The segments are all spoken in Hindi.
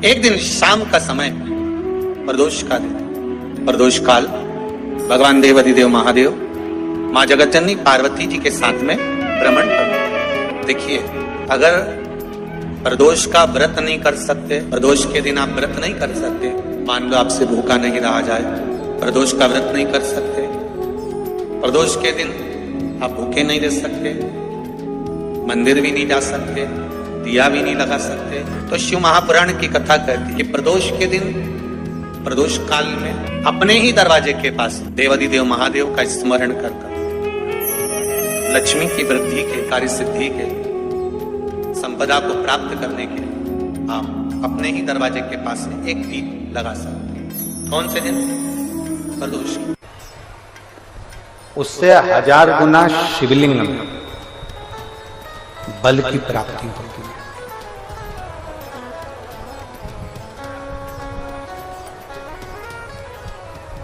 एक दिन शाम का समय, प्रदोष का दिन, प्रदोष काल, भगवान देवाधिदेव महादेव माँ जगतजननी पार्वती जी के साथ में भ्रमण कर। देखिए, अगर प्रदोष का व्रत नहीं कर सकते, प्रदोष के दिन आप व्रत नहीं कर सकते, मान लो आपसे भूखा नहीं रहा जाए, प्रदोष का व्रत नहीं कर सकते, प्रदोष के दिन आप भूखे नहीं रह सकते, मंदिर भी नहीं जा सकते, दिया भी नहीं लगा सकते, तो शिव महापुराण की कथा कहती है कि प्रदोष के दिन, प्रदोष काल में अपने ही दरवाजे के पास देवाधिदेव महादेव का स्मरण कर लक्ष्मी की वृद्धि के, कार्य सिद्धि के, संपदा को प्राप्त करने के लिए आप अपने ही दरवाजे के पास में एक दीप लगा सकते हैं। कौन से दिन? प्रदोष। उससे 1000 गुना शिवलिंग में बल की प्राप्ति होती है।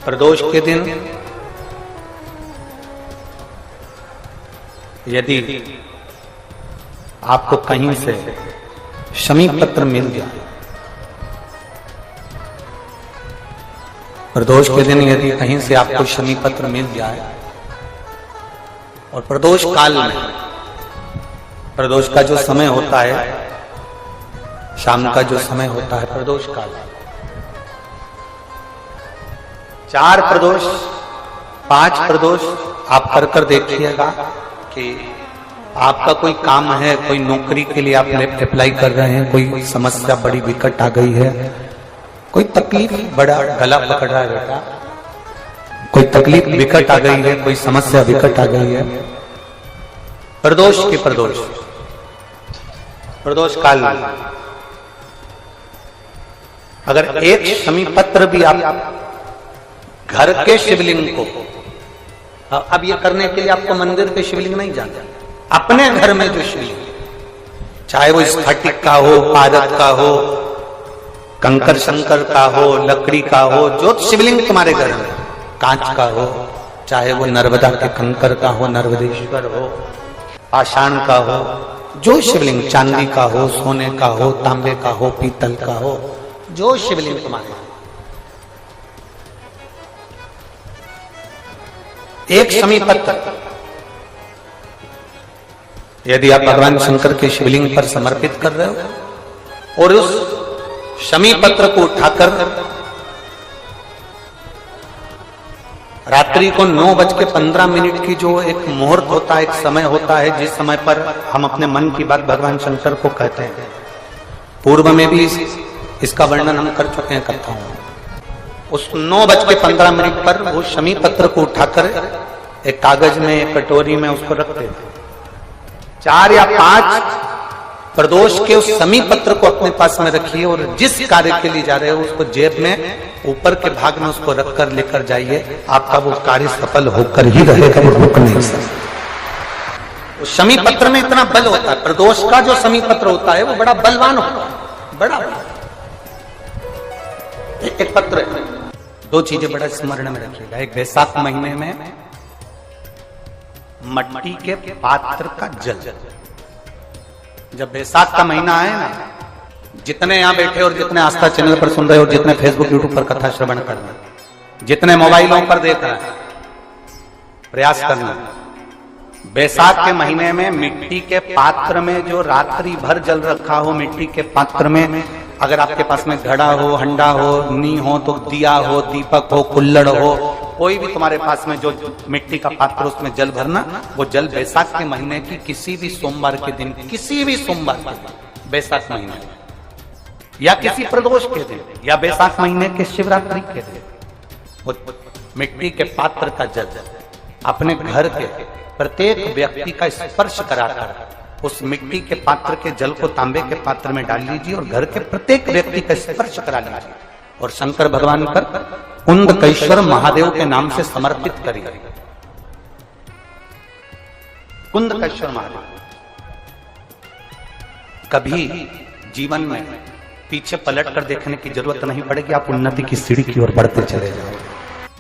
प्रदोष के दिन यदि आपको कहीं से शमी पत्र मिल जाए, प्रदोष के दिन यदि कहीं से आपको शमी पत्र मिल जाए और प्रदोष काल में, प्रदोष का जो समय होता है, शाम का जो समय होता है प्रदोष काल, 4 प्रदोष 5 प्रदोष आप कर देखिएगा कि आपका कोई काम है, कोई नौकरी के लिए आप अप्लाई कर रहे हैं, कोई समस्या बड़ी विकट आ गई है, कोई तकलीफ, बड़ा गला पकड़ रहा है बेटा, कोई तकलीफ विकट आ गई है, कोई समस्या विकट आ गई है, प्रदोष के प्रदोष काल में अगर एक शमी पत्र भी आप घर के शिवलिंग को, अब ये करने के लिए आपको मंदिर के शिवलिंग नहीं जाना, अपने घर में जो शिवलिंग, चाहे वो स्फटिक का हो, पारद का हो, कंकर शंकर का हो, लकड़ी का हो, जो शिवलिंग तुम्हारे घर में, कांच का हो, चाहे वो नर्मदा के कंकर का हो, नर्मदेश्वर हो, पाषाण का हो, जो शिवलिंग, चांदी का हो, सोने का हो, तांबे का हो, पीतल का हो, जो शिवलिंग तुम्हारे, एक शमी पत्र यदि आप भगवान शंकर के शिवलिंग पर समर्पित कर रहे हो और उस शमी पत्र को उठाकर रात्रि को 9:15 की जो एक मुहूर्त होता है, एक समय होता है, जिस समय पर हम अपने मन की बात भगवान शंकर को कहते हैं, पूर्व में भी इसका वर्णन हम कर चुके हैं कथाओं में, उस 9:15 पर वो शमी पत्र को उठाकर एक कागज में, एक कटोरी में उसको रख देते। 4 या 5 प्रदोष के उस शमी पत्र को अपने पास में रखिए और जिस कार्य के लिए जा रहे हो उसको जेब में ऊपर के भाग में उसको रखकर लेकर जाइए, आपका वो कार्य सफल होकर ही रहेगा, वो रुक नहीं सकता। उस शमी पत्र में इतना बल होता है, प्रदोष का जो शमी पत्र होता है वो बड़ा बलवान होता है, बड़ा एक पत्र है। 2 चीजें बड़ा स्मरण में रखिएगा, एक वैशाख महीने में मट्टी के पात्र का जल, जब वैशाख का महीना आए ना, जितने यहां बैठे और जितने आस्था चैनल पर सुन रहे हो, जितने फेसबुक यूट्यूब पर कथा श्रवण कर रहे हैं, जितने मोबाइलों पर देख रहे हैं, प्रयास करना, वैशाख के महीने में मिट्टी के पात्र में जो रात्रि भर जल रखा हो, मिट्टी के पात्र में, अगर आपके पास में घड़ा हो, हंडा हो, नी हो, तो दिया हो, दीपक हो, कुल्लड़ हो, कोई भी तुम्हारे पास में जो मिट्टी का पात्र, उसमें जल भरना। वो जल वैशाख के महीने की किसी भी सोमवार के दिन, किसी भी सोमवार के दिन, वैशाख महीने या किसी प्रदोष के दिन या वैशाख महीने के शिवरात्रि के दिन, वो मिट्टी के पात्र का जल अपने घर के प्रत्येक व्यक्ति का स्पर्श कराकर उस मिट्टी के पात्र के जल को तांबे के पात्र में डाल लीजिए और घर के प्रत्येक व्यक्ति का स्पर्श करा लीजिए और शंकर भगवान पर कुंदकेश्वर महादेव के नाम से समर्पित करिए। कुंदकेश्वर महादेव, कभी जीवन में पीछे पलट कर देखने की जरूरत नहीं पड़ेगी, आप उन्नति की सीढ़ी की ओर बढ़ते चले जाओगे।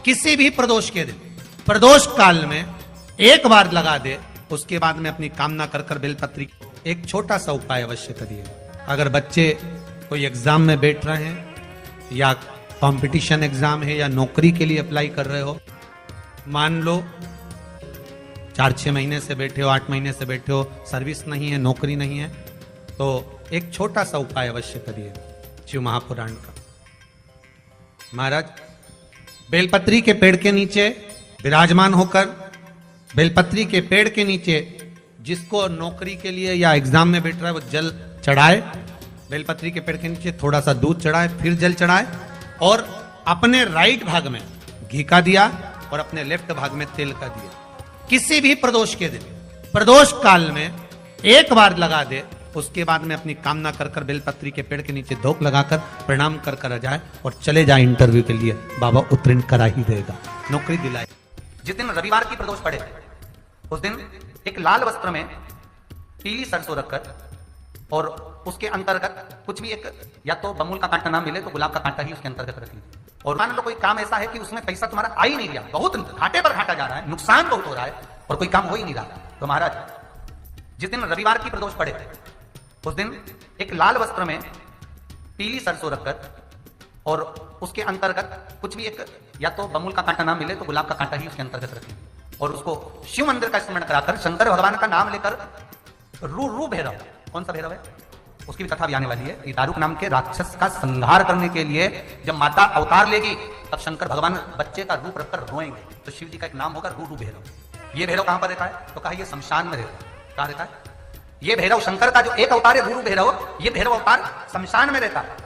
किसी भी प्रदोष के दिन, प्रदोष काल में एक बार लगा दे, उसके बाद में अपनी कामना कर बेलपत्री। एक छोटा सा उपाय अवश्य करिए। अगर बच्चे कोई एग्जाम में बैठ रहे हैं या कंपटीशन एग्जाम है या नौकरी के लिए अप्लाई कर रहे हो, मान लो 4-6 महीने से बैठे हो, 8 महीने से बैठे हो, सर्विस नहीं है, नौकरी नहीं है, तो एक छोटा सा उपाय अवश्य करिए शिव महापुराण का। महाराज बेलपत्री के पेड़ के नीचे विराजमान होकर, बेलपत्री के पेड़ के नीचे जिसको नौकरी के लिए या एग्जाम में बैठ रहा है वो जल चढ़ाए, बेलपत्री के पेड़ के नीचे थोड़ा सा दूध चढ़ाए, फिर जल चढ़ाए और अपने राइट भाग में घी का दिया और अपने लेफ्ट भाग में तेल का दिया। किसी भी प्रदोष के दिन, प्रदोष काल में एक बार लगा दे, उसके बाद में अपनी कामना कर कर बेलपत्री के पेड़ के नीचे धोख लगाकर प्रणाम कर कर जाए और चले जाए इंटरव्यू के लिए, बाबा उत्तीर्ण करा ही देगा, नौकरी दिलाए। जिस दिन रविवार की प्रदोष पड़े उस दिन एक लाल वस्त्र में पीली सरसों रखकर और उसके अंतर्गत कुछ भी एक, या तो बमुल का कांटा ना मिले तो गुलाब का कांटा ही उसके अंतर्गत रख लीजिए। और मान लो कोई काम ऐसा है कि उसमें पैसा तुम्हारा आ ही नहीं रहा, बहुत घाटे पर घाटा जा रहा है, नुकसान बहुत हो रहा है और कोई काम हो ही नहीं रहा, तो महाराज जिस दिन रविवार की प्रदोष पड़े उस दिन एक लाल वस्त्र में पीली सरसों रखकर और उसके अंतर्गत कुछ भी एक, या तो बमुल का कांटा ना मिले तो गुलाब का कांटा ही उसके अंतर्गत रखें और उसको शिव मंदिर का स्मरण कराकर शंकर भगवान का नाम लेकर रू भैरव, कौन सा भैरव है उसकी भी कथा भी आने वाली है। ये दारुक नाम के राक्षस का संहार करने के लिए जब माता अवतार लेगी तब शंकर भगवान बच्चे का रूप रखकर रोएंगे, तो शिव जी का एक नाम होगा रू भैरव। ये भैरव कहां पर रहता है, तो कहा ये शमशान में रहता है। कहां रहता है ये भैरव? शंकर का जो एक अवतार है रू भैरव, ये भैरव अवतार शमशान में रहता है।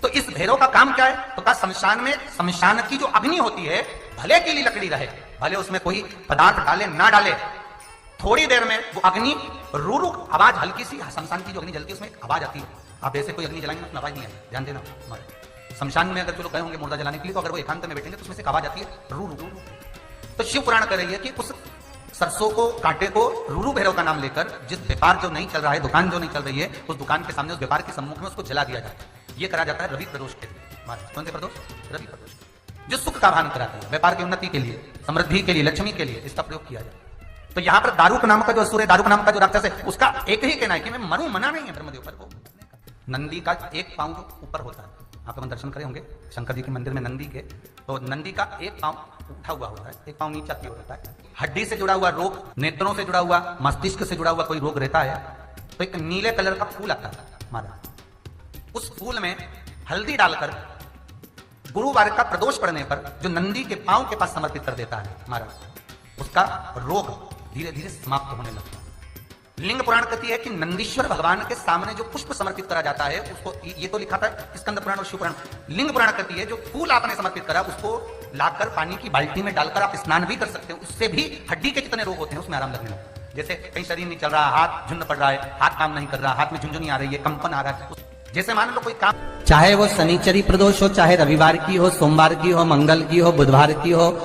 तो इस भैरव का काम क्या है, तो कहा शमशान में, शमशान की जो अग्नि होती है भले गीली लकड़ी रहे, भले उसमें कोई पदार्थ डाले ना डाले, थोड़ी देर में वो अग्नि रू आवाज, हल्की सी शमशान की जो अग्नि जलती है उसमें एक आवाज आती है। आप ऐसे कोई अग्नि जलाएंगे ना, आवाज नहीं आएगी, ध्यान देना। हमारे शमशान में अगर जो लोग गए होंगे मुर्दा जलाने के लिए, तो अगर वो एकांत में बैठेंगे तो उसमें से एक आवाज आती है रू। तो शिव पुराण कह रही है कि उस सरसों को, कांटे को रू भैरव का नाम लेकर जिस व्यापार जो नहीं चल रहा है, दुकान जो नहीं चल रही है, उस दुकान के सामने, उस व्यापार के सम्मुख में उसको जला दिया जाता है। ये करा जाता है रवि प्रदोष के दिन। कौन से प्रदोष? रवि प्रदोष, जो सुख का भान कराता है, व्यापार की उन्नति के लिए, समृद्धि के लिए, लक्ष्मी के लिए इसका प्रयोग किया जाए। तो यहाँ पर दारुक नाम का जो असुर है, दारुक नाम का जो राक्षस है, उसका एक ही कहना है कि मैं मरू, मना नहीं है ब्रह्मदेव पर को। नंदी का एक पांव जो ऊपर होता है, आप लोग दर्शन करे होंगे शंकर जी के मंदिर में नंदी के, तो नंदी का एक पांव उठा हुआ होता है, एक पांव नीचा की ओर रहता है। हड्डी से जुड़ा हुआ रोग, नेत्रों से जुड़ा हुआ, मस्तिष्क से जुड़ा हुआ कोई रोग रहता है तो एक नीले कलर का फूल आता है हमारा, उस फूल में हल्दी डालकर गुरुवार का प्रदोष पड़ने पर जो नंदी के पांव के पास समर्पित कर देता है हमारा, उसका रोग धीरे धीरे समाप्त होने लगता है। लिंग पुराण कहती है कि नंदीश्वर भगवान के सामने जो पुष्प समर्पित करा जाता है उसको, ये तो लिखा था स्कंद पुराण और शिव पुराण, लिंग पुराण कहती है जो फूल आपने समर्पित करा उसको लाकर पानी की बाल्टी में डालकर आप स्नान भी कर सकते हो, उससे भी हड्डी के जितने रोग होते हैं उसमें आराम लगने लगता है। जैसे कहीं शरीर नहीं चल रहा, हाथ झुन्न पड़ रहा है, हाथ काम नहीं कर रहा, हाथ में झुंझुनी आ रही है, कंपन आ रहा है, जैसे मान लो कोई काम, चाहे वो शनिचरी प्रदोष हो, चाहे रविवार की हो, सोमवार की हो, मंगल की हो, बुधवार की हो,